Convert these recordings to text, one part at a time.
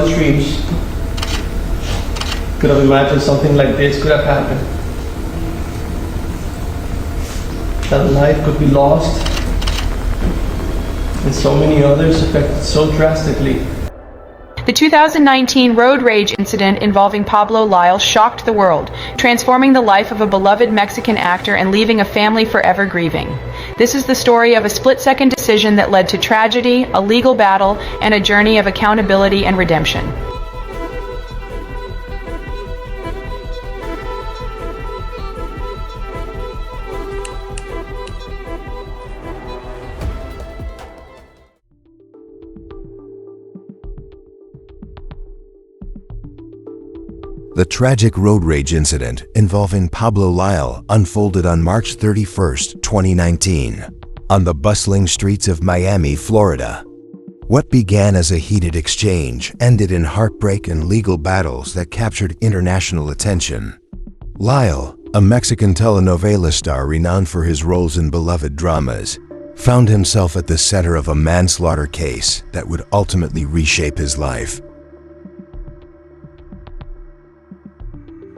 wildest dreams could have imagined something like this could have happened. That life could be lost and so many others affected so drastically. The 2019 road rage incident involving Pablo Lyle shocked the world, transforming the life of a beloved Mexican actor and leaving a family forever grieving. This is the story of a split-second decision that led to tragedy, a legal battle, and a journey of accountability and redemption. The tragic road rage incident involving Pablo Lyle unfolded on March 31, 2019, on the bustling streets of Miami, Florida. What began as a heated exchange ended in heartbreak and legal battles that captured international attention. Lyle, a Mexican telenovela star renowned for his roles in beloved dramas, found himself at the center of a manslaughter case that would ultimately reshape his life.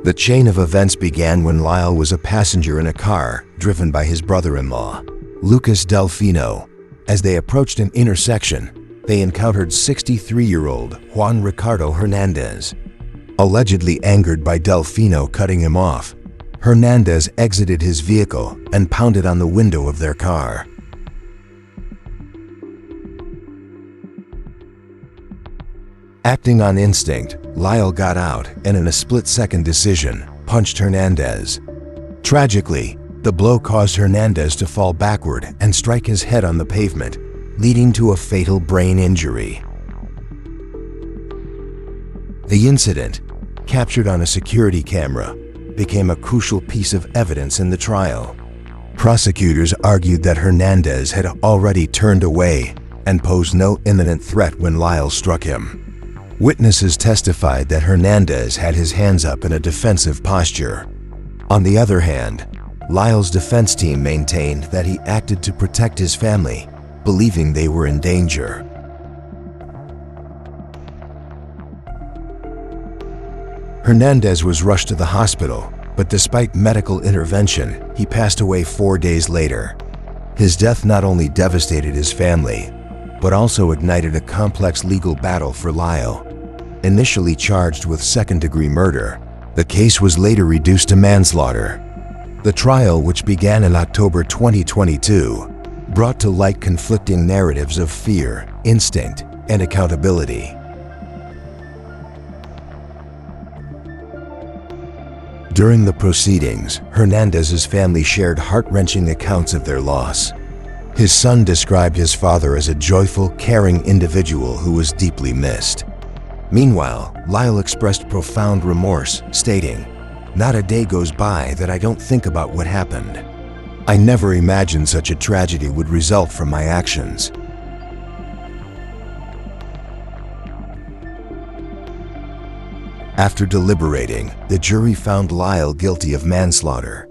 The chain of events began when Lyle was a passenger in a car driven by his brother-in-law, Lucas Delfino. As they approached an intersection, they encountered 63-year-old Juan Ricardo Hernandez. Allegedly angered by Delfino cutting him off, Hernandez exited his vehicle and pounded on the window of their car. Acting on instinct, Lyle got out and in a split-second decision, punched Hernandez. Tragically, the blow caused Hernandez to fall backward and strike his head on the pavement, leading to a fatal brain injury. The incident, captured on a security camera, became a crucial piece of evidence in the trial. Prosecutors argued that Hernandez had already turned away and posed no imminent threat when Lyle struck him. Witnesses testified that Hernandez had his hands up in a defensive posture. On the other hand, Lyle's defense team maintained that he acted to protect his family, believing they were in danger. Hernandez was rushed to the hospital, but despite medical intervention, he passed away 4 days later. His death not only devastated his family, but also ignited a complex legal battle for Lyle. Initially charged with second-degree murder, the case was later reduced to manslaughter. The trial, which began in October 2022, brought to light conflicting narratives of fear, instinct, and accountability. During the proceedings, Hernandez's family shared heart-wrenching accounts of their loss. His son described his father as a joyful, caring individual who was deeply missed. Meanwhile, Lyle expressed profound remorse, stating, "Not a day goes by that I don't think about what happened. I never imagined such a tragedy would result from my actions." After deliberating, the jury found Lyle guilty of manslaughter.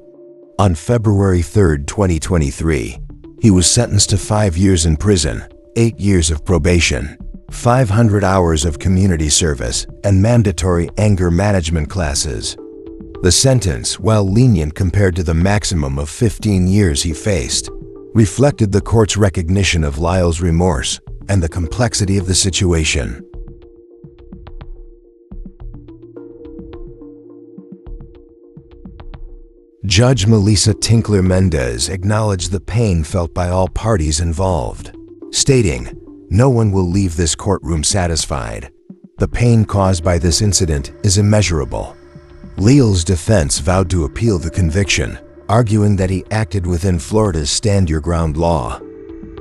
On February 3, 2023, he was sentenced to 5 years in prison, 8 years of probation, 500 hours of community service, and mandatory anger management classes. The sentence, while lenient compared to the maximum of 15 years he faced, reflected the court's recognition of Lyle's remorse and the complexity of the situation. Judge Melissa Tinkler Mendez acknowledged the pain felt by all parties involved, stating, "No one will leave this courtroom satisfied. The pain caused by this incident is immeasurable." Lyle's defense vowed to appeal the conviction, arguing that he acted within Florida's Stand Your Ground law.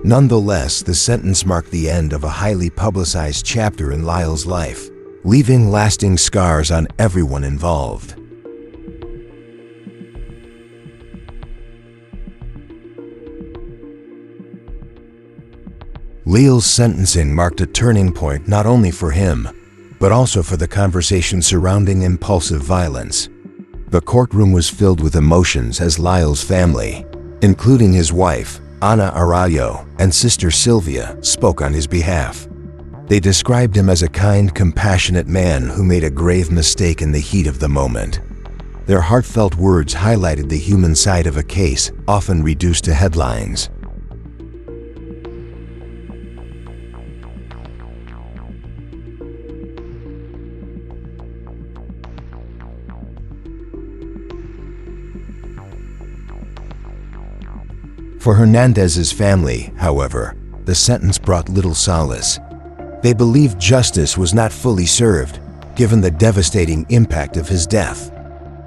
Nonetheless, the sentence marked the end of a highly publicized chapter in Lyle's life, leaving lasting scars on everyone involved. Lyle's sentencing marked a turning point not only for him, but also for the conversation surrounding impulsive violence. The courtroom was filled with emotions as Lyle's family, including his wife, Ana Arroyo, and sister Sylvia, spoke on his behalf. They described him as a kind, compassionate man who made a grave mistake in the heat of the moment. Their heartfelt words highlighted the human side of a case, often reduced to headlines. For Hernandez's family, however, the sentence brought little solace. They believed justice was not fully served, given the devastating impact of his death.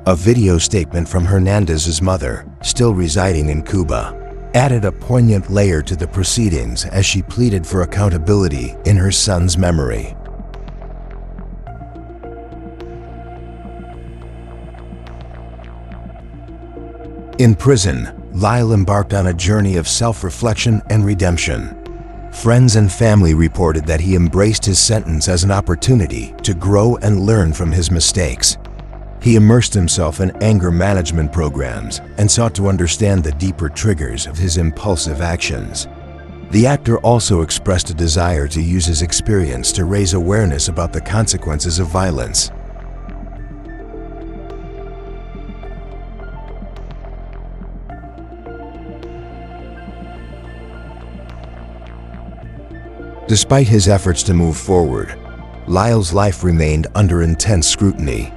A video statement from Hernandez's mother, still residing in Cuba, added a poignant layer to the proceedings as she pleaded for accountability in her son's memory. In prison, Lyle embarked on a journey of self-reflection and redemption. Friends and family reported that he embraced his sentence as an opportunity to grow and learn from his mistakes. He immersed himself in anger management programs and sought to understand the deeper triggers of his impulsive actions. The actor also expressed a desire to use his experience to raise awareness about the consequences of violence. Despite his efforts to move forward, Lyle's life remained under intense scrutiny.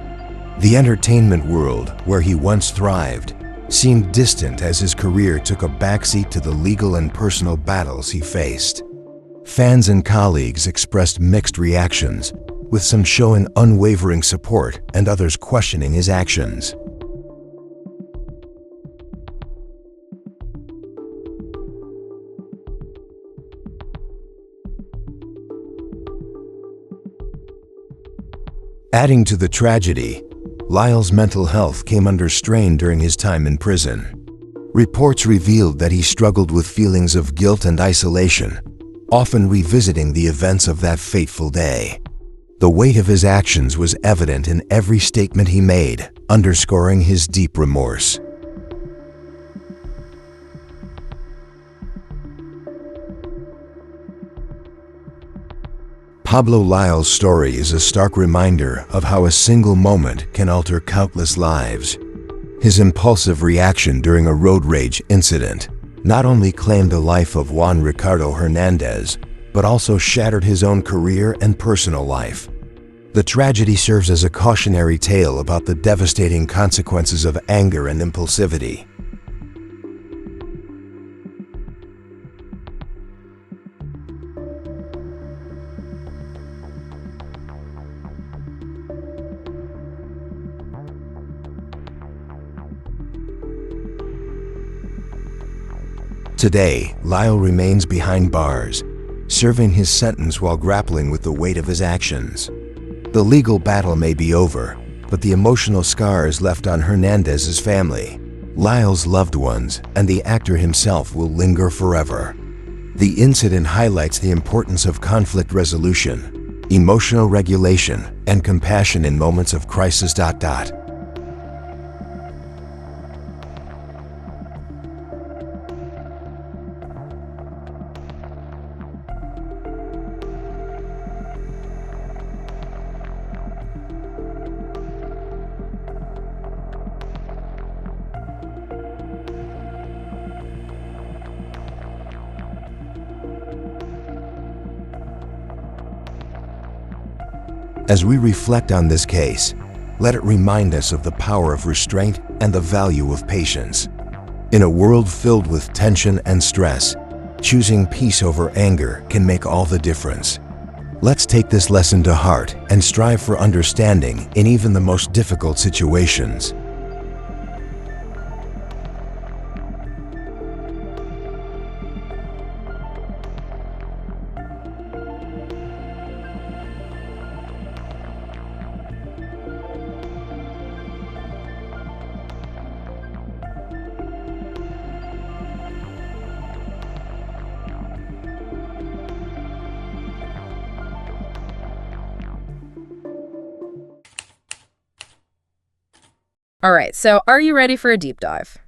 The entertainment world, where he once thrived, seemed distant as his career took a backseat to the legal and personal battles he faced. Fans and colleagues expressed mixed reactions, with some showing unwavering support and others questioning his actions. Adding to the tragedy, Lyle's mental health came under strain during his time in prison. Reports revealed that he struggled with feelings of guilt and isolation, often revisiting the events of that fateful day. The weight of his actions was evident in every statement he made, underscoring his deep remorse. Pablo Lyle's story is a stark reminder of how a single moment can alter countless lives. His impulsive reaction during a road rage incident not only claimed the life of Juan Ricardo Hernandez, but also shattered his own career and personal life. The tragedy serves as a cautionary tale about the devastating consequences of anger and impulsivity. Today, Lyle remains behind bars, serving his sentence while grappling with the weight of his actions. The legal battle may be over, but the emotional scars left on Hernandez's family, Lyle's loved ones, and the actor himself will linger forever. The incident highlights the importance of conflict resolution, emotional regulation, and compassion in moments of crisis. As we reflect on this case, let it remind us of the power of restraint and the value of patience. In a world filled with tension and stress, choosing peace over anger can make all the difference. Let's take this lesson to heart and strive for understanding in even the most difficult situations. All right, so are you ready for a deep dive?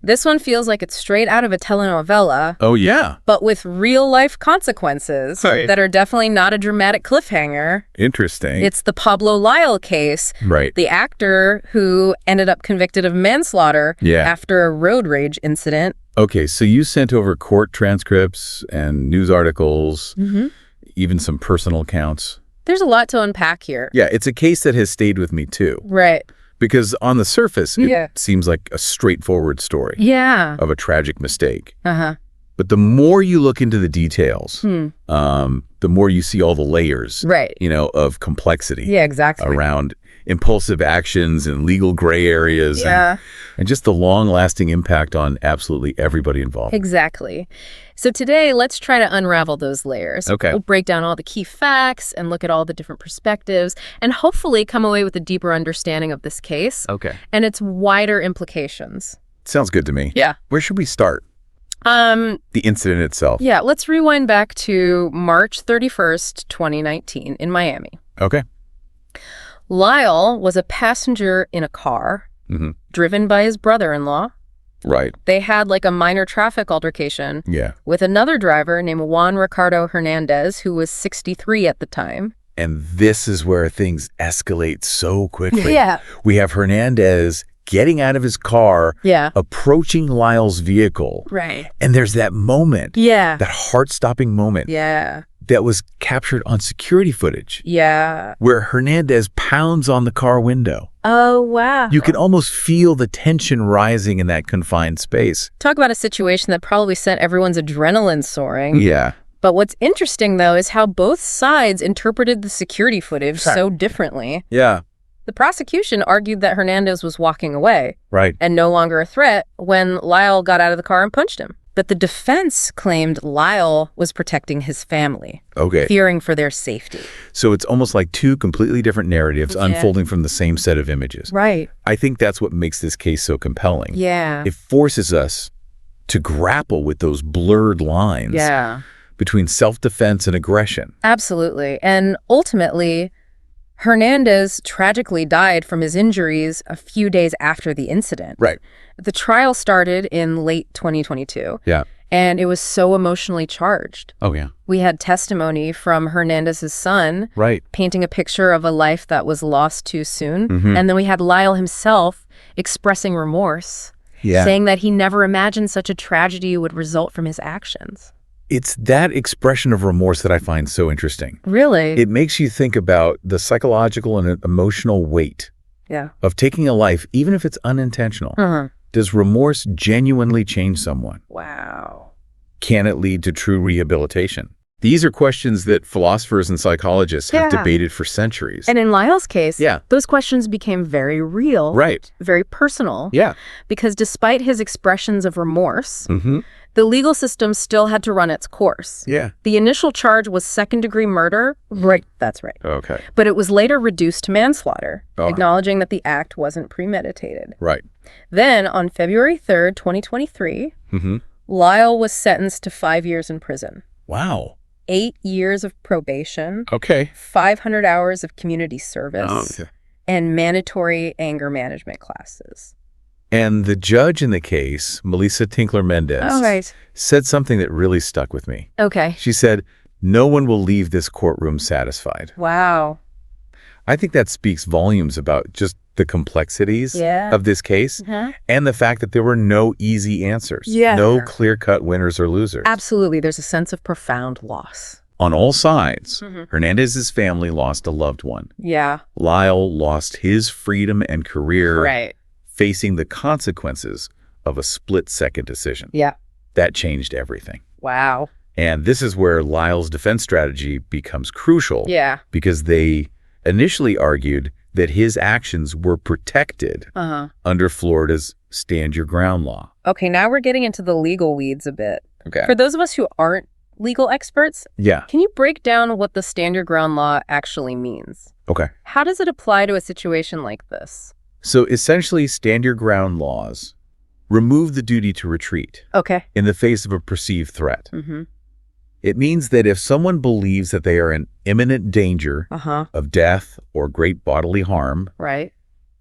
This one feels like it's straight out of a telenovela, Oh, yeah. but with real-life consequences Right. that are definitely not a dramatic cliffhanger. Interesting. It's the Pablo Lyle case, right. the actor who ended up convicted of manslaughter Yeah. after a road rage incident. Okay, so you sent over court transcripts and news articles, even some personal accounts. There's a lot to unpack here. Yeah, it's a case that has stayed with me too. Right. Because on the surface, it Yeah. seems like a straightforward story Yeah. of a tragic mistake. Uh-huh. But the more you look into the details, the more you see all the layers, Right. of complexity Yeah, exactly. around impulsive actions and legal gray areas Yeah. and just the long-lasting impact on absolutely everybody involved. Exactly. So today, let's try to unravel those layers. Okay. We'll break down all the key facts and look at all the different perspectives and hopefully come away with a deeper understanding of this case Okay. and its wider implications. Sounds good to me. Yeah. Where should we start? The incident itself. Yeah, let's rewind back to March 31st, 2019 in Miami. Okay. Lyle was a passenger in a car driven by his brother-in-law. Right. They had like a minor traffic altercation Yeah. with another driver named Juan Ricardo Hernandez, who was 63 at the time. And this is where things escalate so quickly. Yeah. We have Hernandez getting out of his car, Yeah. approaching Lyle's vehicle. Right. And there's that moment, Yeah. that heart-stopping moment Yeah. that was captured on security footage Yeah. where Hernandez pounds on the car window. Oh, wow. You can almost feel the tension rising in that confined space. Talk about a situation that probably sent everyone's adrenaline soaring. Yeah. But what's interesting, though, is how both sides interpreted the security footage so differently. Yeah. The prosecution argued that Hernandez was walking away Right. and no longer a threat when Lyle got out of the car and punched him. But the defense claimed Lyle was protecting his family, Okay. fearing for their safety. So it's almost like two completely different narratives unfolding from the same set of images. Right. I think that's what makes this case so compelling. Yeah. It forces us to grapple with those blurred lines Yeah. between self-defense and aggression. Absolutely. And ultimately, Hernandez tragically died from his injuries a few days after the incident. Right. The trial started in late 2022. Yeah. And it was so emotionally charged. Oh, yeah. We had testimony from Hernandez's son Right. painting a picture of a life that was lost too soon. And then we had Lyle himself expressing remorse, Yeah. saying that he never imagined such a tragedy would result from his actions. It's that expression of remorse that I find so interesting. Really? It makes you think about the psychological and emotional weight Yeah. of taking a life, even if it's unintentional. Uh-huh. Does remorse genuinely change someone? Wow. Can it lead to true rehabilitation? These are questions that philosophers and psychologists have Yeah. debated for centuries. And in Lyle's case, Yeah. those questions became very real, Right. very personal, Yeah. because despite his expressions of remorse, Mm-hmm. the legal system still had to run its course. Yeah. The initial charge was second-degree murder. Right. That's right. Okay. But it was later reduced to manslaughter, Oh. acknowledging that the act wasn't premeditated. Right. Then, on February 3rd, 2023, Mm-hmm. Lyle was sentenced to 5 years in prison, Wow. 8 years of probation, Okay. 500 hours of community service, Oh, and mandatory anger management classes. And the judge in the case, Melissa Tinkler-Mendez, said something that really stuck with me. Okay. She said, "No one will leave this courtroom satisfied." Wow. I think that speaks volumes about just the complexities Yeah. of this case and the fact that there were no easy answers. Yeah. No clear-cut winners or losers. Absolutely. There's a sense of profound loss. On all sides, Hernandez's family lost a loved one. Yeah. Lyle lost his freedom and career, Right. facing the consequences of a split-second decision. Yeah. That changed everything. Wow. And this is where Lyle's defense strategy becomes crucial. Yeah. Because they initially argued that his actions were protected under Florida's Stand Your Ground law. Okay, now we're getting into the legal weeds a bit. Okay. For those of us who aren't legal experts, Yeah. can you break down what the Stand Your Ground law actually means? Okay. How does it apply to a situation like this? So essentially, Stand Your Ground laws remove the duty to retreat Okay. in the face of a perceived threat. Mm-hmm. It means that if someone believes that they are in imminent danger Uh-huh. of death or great bodily harm, Right.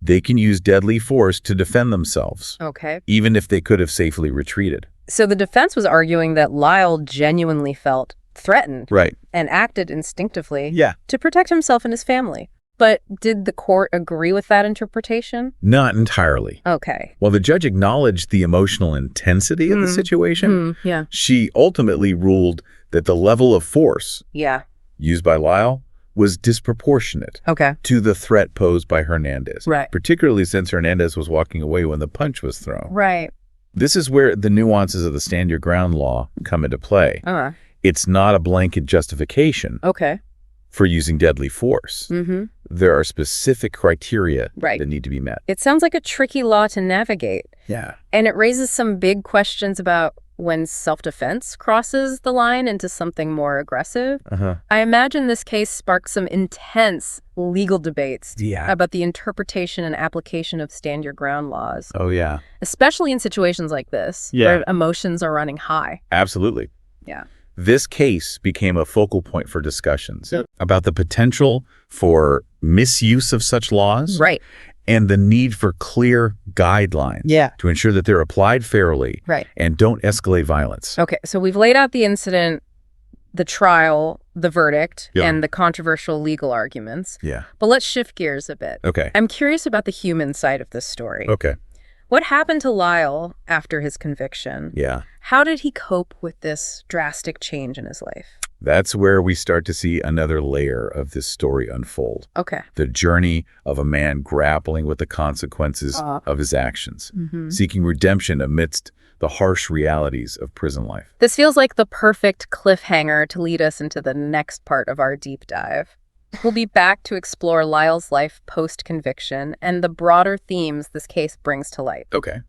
they can use deadly force to defend themselves, Okay. even if they could have safely retreated. So the defense was arguing that Lyle genuinely felt threatened Right. and acted instinctively Yeah. to protect himself and his family. But did the court agree with that interpretation? Not entirely. Okay. While the judge acknowledged the emotional intensity of the situation, Yeah. she ultimately ruled that the level of force Yeah. used by Lyle was disproportionate Okay. to the threat posed by Hernandez, Right. particularly since Hernandez was walking away when the punch was thrown. Right. This is where the nuances of the stand your ground law come into play. It's not a blanket justification Okay. for using deadly force. Mm-hmm. There are specific criteria Right. that need to be met. It sounds like a tricky law to navigate. Yeah. And it raises some big questions about when self-defense crosses the line into something more aggressive. I imagine this case sparked some intense legal debates about the interpretation and application of stand your ground laws, Oh, yeah. especially in situations like this, where emotions are running high. Absolutely. Yeah. This case became a focal point for discussions about the potential for misuse of such laws Right. and the need for clear guidelines to ensure that they're applied fairly Right. and don't escalate violence. Okay, so we've laid out the incident, the trial, the verdict, Yeah. and the controversial legal arguments. Yeah. But let's shift gears a bit. Okay. I'm curious about the human side of this story. Okay. What happened to Lyle after his conviction? Yeah. How did he cope with this drastic change in his life? That's where we start to see another layer of this story unfold. Okay. The journey of a man grappling with the consequences of his actions, seeking redemption amidst the harsh realities of prison life. This feels like the perfect cliffhanger to lead us into the next part of our deep dive. We'll be back to explore Lyle's life post-conviction and the broader themes this case brings to light. Okay.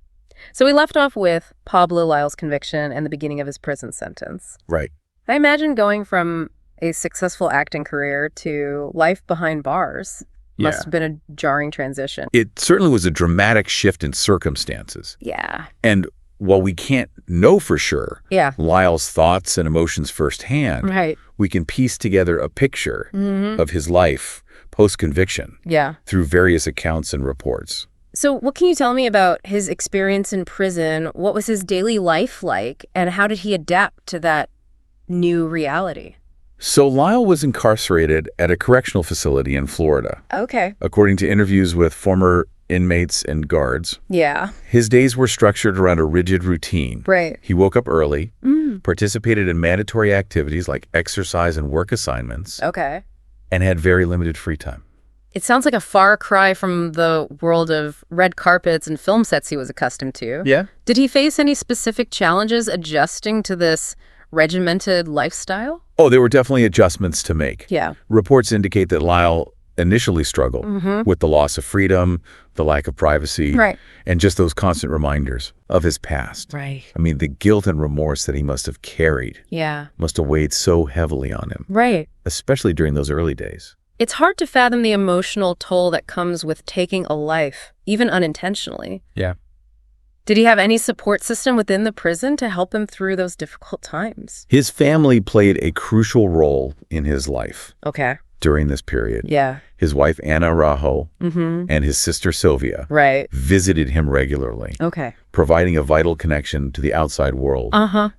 So we left off with Pablo Lyle's conviction and the beginning of his prison sentence. Right. I imagine going from a successful acting career to life behind bars must have been a jarring transition. It certainly was a dramatic shift in circumstances. Yeah. And while we can't know for sure Yeah. Lyle's thoughts and emotions firsthand, Right. we can piece together a picture of his life post-conviction Yeah. through various accounts and reports. So what can you tell me about his experience in prison? What was his daily life like? And how did he adapt to that new reality? So Lyle was incarcerated at a correctional facility in Florida. Okay. According to interviews with former inmates and guards, Yeah. his days were structured around a rigid routine. Right. He woke up early, participated in mandatory activities like exercise and work assignments, Okay. and had very limited free time. It sounds like a far cry from the world of red carpets and film sets he was accustomed to. Yeah. Did he face any specific challenges adjusting to this regimented lifestyle? Oh, there were definitely adjustments to make. Yeah. Reports indicate that Lyle initially struggled with the loss of freedom, the lack of privacy, Right. and just those constant reminders of his past. Right. I mean, the guilt and remorse that he must have carried Yeah. must have weighed so heavily on him, Right. especially during those early days. It's hard to fathom the emotional toll that comes with taking a life, even unintentionally. Yeah. Did he have any support system within the prison to help him through those difficult times? His family played a crucial role in his life Okay. during this period. Yeah. His wife, Anna Rajo, and his sister, Sylvia, Right. visited him regularly, Okay. providing a vital connection to the outside world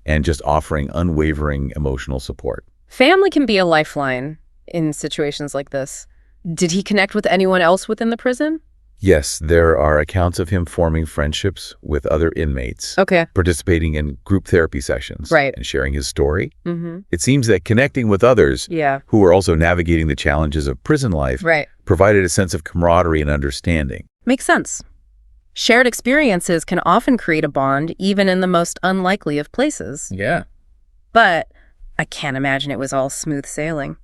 and just offering unwavering emotional support. Family can be a lifeline in situations like this. Did he connect with anyone else within the prison? Yes, there are accounts of him forming friendships with other inmates, Okay. participating in group therapy sessions, Right. and sharing his story. Mm-hmm. It seems that connecting with others Yeah. who were also navigating the challenges of prison life Right. provided a sense of camaraderie and understanding. Makes sense. Shared experiences can often create a bond, even in the most unlikely of places. Yeah. But I can't imagine it was all smooth sailing.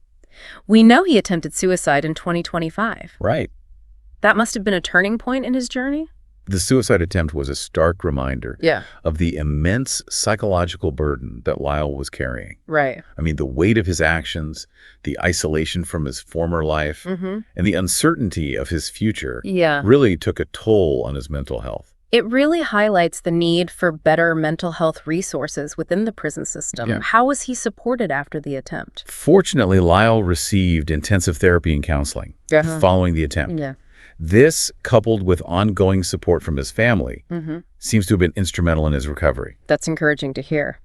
We know he attempted suicide in 2025. Right. That must have been a turning point in his journey? The suicide attempt was a stark reminder Yeah. of the immense psychological burden that Lyle was carrying. Right. I mean, the weight of his actions, the isolation from his former life, and the uncertainty of his future Yeah. really took a toll on his mental health. It really highlights the need for better mental health resources within the prison system. Yeah. How was he supported after the attempt? Fortunately, Lyle received intensive therapy and counseling following the attempt. Yeah. This, coupled with ongoing support from his family, seems to have been instrumental in his recovery. That's encouraging to hear.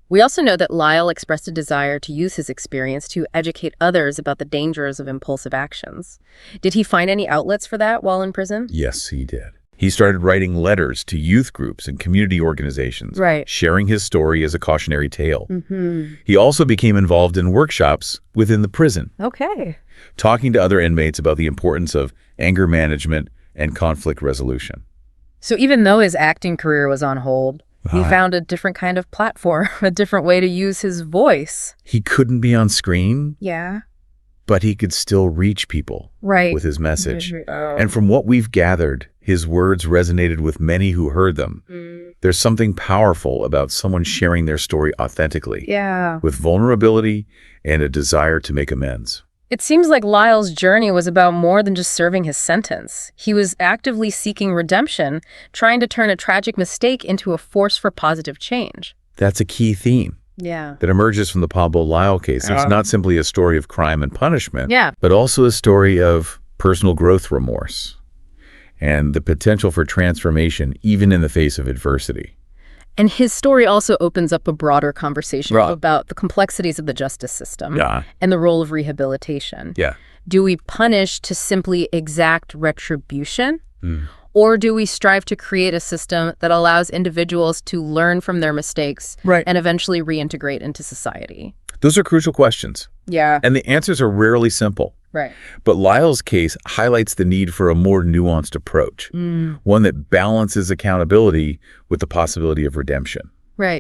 We also know that Lyle expressed a desire to use his experience to educate others about the dangers of impulsive actions. Did he find any outlets for that while in prison? Yes, he did. He started writing letters to youth groups and community organizations, sharing his story as a cautionary tale. He also became involved in workshops within the prison, talking to other inmates about the importance of anger management and conflict resolution. So even though his acting career was on hold, he found a different kind of platform, a different way to use his voice. He couldn't be on screen, Yeah. but he could still reach people with his message. And from what we've gathered, his words resonated with many who heard them. There's something powerful about someone sharing their story authentically, with vulnerability and a desire to make amends. It seems like Lyle's journey was about more than just serving his sentence. He was actively seeking redemption, trying to turn a tragic mistake into a force for positive change. That's a key theme that emerges from the Pablo Lyle case. It's not simply a story of crime and punishment, but also a story of personal growth remorse and the potential for transformation even in the face of adversity. And his story also opens up a broader conversation about the complexities of the justice system and the role of rehabilitation. Do we punish to simply exact retribution? Or do we strive to create a system that allows individuals to learn from their mistakes and eventually reintegrate into society? Those are crucial questions. And the answers are rarely simple. But Lyle's case highlights the need for a more nuanced approach, one that balances accountability with the possibility of redemption.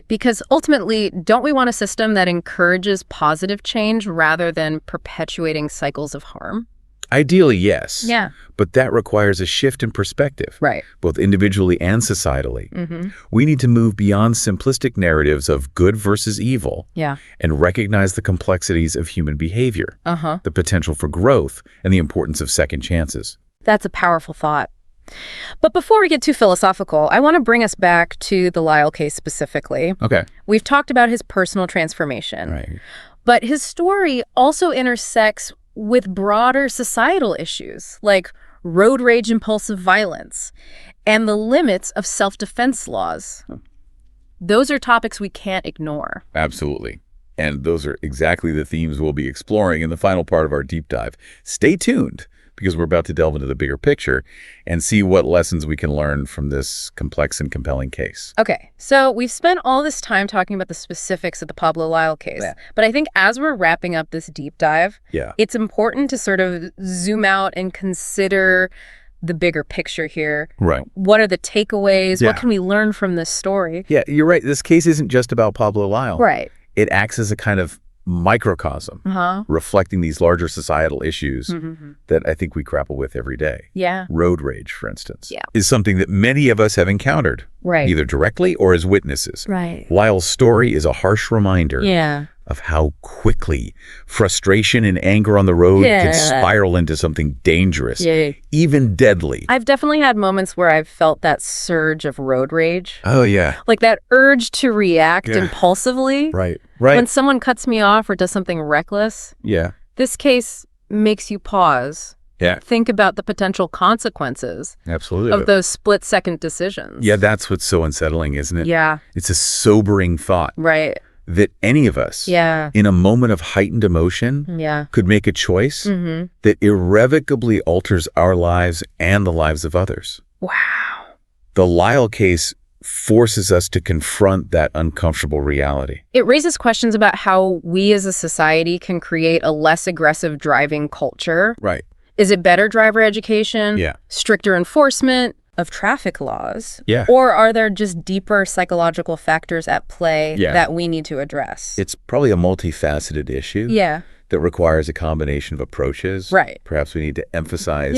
Because ultimately, don't we want a system that encourages positive change rather than perpetuating cycles of harm? Ideally, yes. But that requires a shift in perspective, both individually and societally. We need to move beyond simplistic narratives of good versus evil and recognize the complexities of human behavior, the potential for growth, and the importance of second chances. That's a powerful thought. But before we get too philosophical, I want to bring us back to the Lyle case specifically. We've talked about his personal transformation, but his story also intersects with broader societal issues like road rage, impulsive violence, and the limits of self-defense laws. Those are topics we can't ignore. Absolutely. And those are exactly the themes we'll be exploring in the final part of our deep dive. Stay tuned, because we're about to delve into the bigger picture and see what lessons we can learn from this complex and compelling case. Okay, so we've spent all this time talking about the specifics of the Pablo Lyle case, but I think as we're wrapping up this deep dive, it's important to sort of zoom out and consider the bigger picture here. What are the takeaways? What can we learn from this story? You're right. This case isn't just about Pablo Lyle. It acts as a kind of microcosm, reflecting these larger societal issues that I think we grapple with every day. Road rage, for instance, is something that many of us have encountered, either directly or as witnesses. Lyle's story is a harsh reminder of how quickly frustration and anger on the road can spiral into something dangerous, even deadly. I've definitely had moments where I've felt that surge of road rage. Like that urge to react impulsively. When someone cuts me off or does something reckless. This case makes you pause. Think about the potential consequences of those split-second decisions. That's what's so unsettling, isn't it? It's a sobering thought. That any of us, in a moment of heightened emotion, could make a choice that irrevocably alters our lives and the lives of others. The Lyle case forces us to confront that uncomfortable reality. It raises questions about how we as a society can create a less aggressive driving culture. Is it better driver education? Stricter enforcement of traffic laws? Or are there just deeper psychological factors at play that we need to address? It's probably a multifaceted issue that requires a combination of approaches. Perhaps we need to emphasize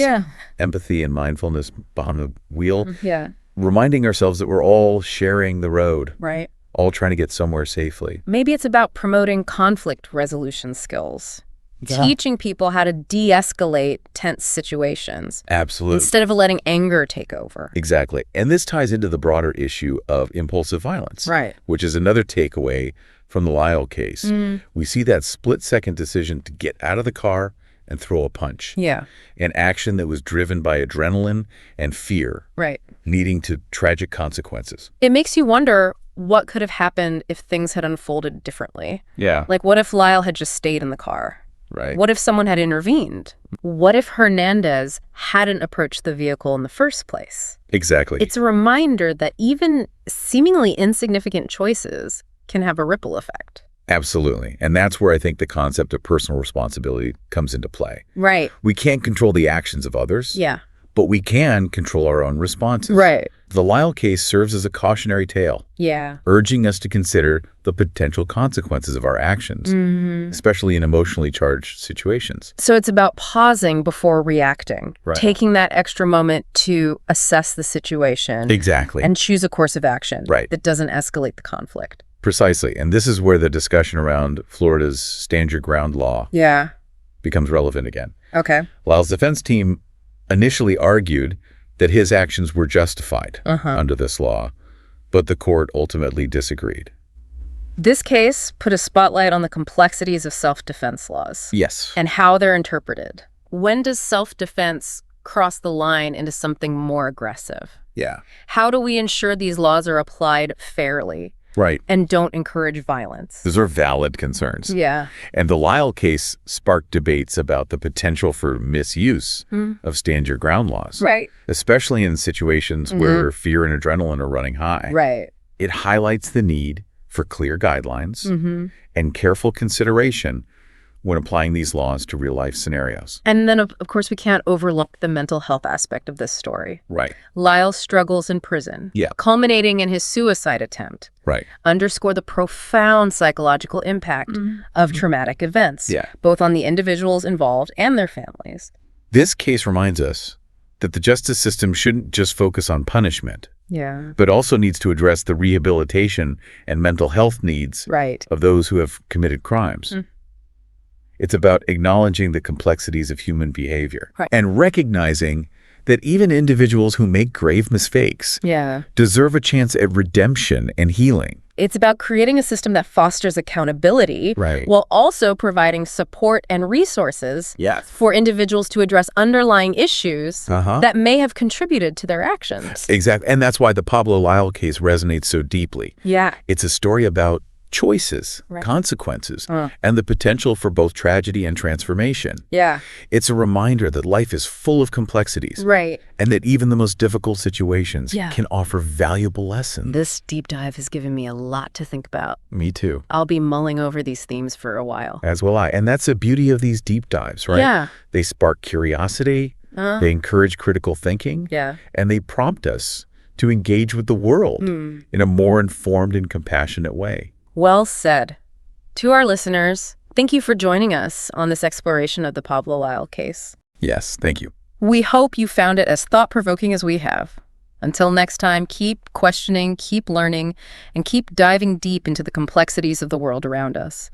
empathy and mindfulness behind the wheel. Reminding ourselves that we're all sharing the road. All trying to get somewhere safely. Maybe it's about promoting conflict resolution skills. Teaching people how to de-escalate tense situations. Instead of letting anger take over. Exactly. And this ties into the broader issue of impulsive violence. Which is another takeaway from the Lyle case. We see that split-second decision to get out of the car and throw a punch. Yeah. An action that was driven by adrenaline and fear. Right. Leading to tragic consequences. It makes you wonder what could have happened if things had unfolded differently. Yeah. Like, what if Lyle had just stayed in the car? Right. What if someone had intervened? What if Hernandez hadn't approached the vehicle in the first place? Exactly. It's a reminder that even seemingly insignificant choices can have a ripple effect. Absolutely. And that's where I think the concept of personal responsibility comes into play. Right. We can't control the actions of others. Yeah. But we can control our own responses. Right. The Lyle case serves as a cautionary tale. Yeah. Urging us to consider the potential consequences of our actions, especially in emotionally charged situations. So it's about pausing before reacting, taking that extra moment to assess the situation. Exactly. And choose a course of action that doesn't escalate the conflict. Precisely. And this is where the discussion around Florida's stand your ground law becomes relevant again. Okay. Lyle's defense team initially argued that his actions were justified under this law, but the court ultimately disagreed. This case put a spotlight on the complexities of self-defense laws. Yes. And how they're interpreted. When does self-defense cross the line into something more aggressive? Yeah. How do we ensure these laws are applied fairly? Right. And don't encourage violence? Those are valid concerns. Yeah. And the Lyle case sparked debates about the potential for misuse of stand your ground laws. Right. Especially in situations where fear and adrenaline are running high. Right. It highlights the need for clear guidelines and careful consideration when applying these laws to real-life scenarios. And then, of course, we can't overlook the mental health aspect of this story. Right. Lyle's struggles in prison, culminating in his suicide attempt, underscore the profound psychological impact of traumatic events, both on the individuals involved and their families. This case reminds us that the justice system shouldn't just focus on punishment, but also needs to address the rehabilitation and mental health needs of those who have committed crimes. It's about acknowledging the complexities of human behavior and recognizing that even individuals who make grave mistakes deserve a chance at redemption and healing. It's about creating a system that fosters accountability while also providing support and resources for individuals to address underlying issues that may have contributed to their actions. Exactly. And that's why the Pablo Lyle case resonates so deeply. It's a story about choices, consequences, and the potential for both tragedy and transformation. It's a reminder that life is full of complexities, and that even the most difficult situations can offer valuable lessons. This deep dive has given me a lot to think about. Me too. I'll be mulling over these themes for a while. As will I. And that's the beauty of these deep dives, right? They spark curiosity, they encourage critical thinking, and they prompt us to engage with the world in a more informed and compassionate way. Well said. To our listeners, thank you for joining us on this exploration of the Pablo Lyle case. Yes, thank you. We hope you found it as thought-provoking as we have. Until next time, keep questioning, keep learning, and keep diving deep into the complexities of the world around us.